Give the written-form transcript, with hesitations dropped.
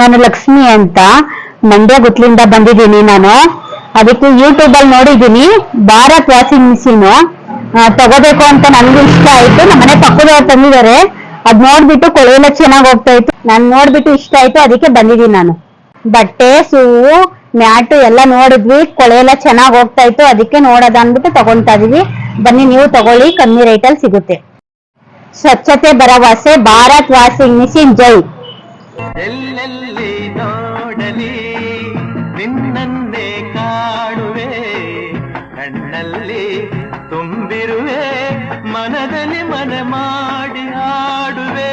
ನಾನು ಲಕ್ಷ್ಮಿ ಅಂತ ಮಂಡ್ಯ ಗುತ್ಲಿಂದ ಬಂದಿದ್ದೀನಿ. ನಾನು ಅದಕ್ಕೆ ಯೂಟ್ಯೂಬ್ ಅಲ್ಲಿ ನೋಡಿದ್ದೀನಿ ಭಾರತ್ ವಾಷಿಂಗ್ ಮಿಷಿನ್ ತಗೋಬೇಕು ಅಂತ ನನ್ಗೂ ಇಷ್ಟ ಆಯ್ತು. ನಮ್ಮನೆ ಪಕ್ಕದವ್ರು ತಂದಿದ್ದಾರೆ. ಅದ್ ನೋಡ್ಬಿಟ್ಟು ಕೊಳೆಯೆಲ್ಲ ಚೆನ್ನಾಗ್ ಹೋಗ್ತಾ ಇತ್ತು. ನಾನ್ ನೋಡ್ಬಿಟ್ಟು ಇಷ್ಟ ಆಯ್ತು, ಅದಕ್ಕೆ ಬಂದಿದ್ದೀನಿ. ನಾನು ಬಟ್ಟೆ ಸೂವು ಮ್ಯಾಟು ಎಲ್ಲ ನೋಡಿದ್ವಿ, ಕೊಳೆಯೆಲ್ಲ ಚೆನ್ನಾಗ್ ಹೋಗ್ತಾ ಇತ್ತು, ಅದಕ್ಕೆ ನೋಡೋದ ಅಂದ್ಬಿಟ್ಟು ತಗೊಂತಾ ಇದೀವಿ. ಬನ್ನಿ ನೀವು ತಗೊಳ್ಳಿ, ಕಮ್ಮಿ ರೇಟಲ್ಲಿ ಸಿಗುತ್ತೆ. ಸ್ವಚ್ಛತೆ ಭರವಸೆ ಭಾರತ್ ವಾಷಿಂಗ್ ಮಿಷಿನ್. ಜೈ. ಎಲ್ಲೆಲ್ಲಿ ನೋಡಲಿ ನಿನ್ನನ್ನೇ ಕಾಣುವೆ, ಕಣ್ಣಲ್ಲಿ ತುಂಬಿರುವೆ, ಮನದಲ್ಲಿ ಮನೆ ಮಾಡಿ ಆಡುವೆ.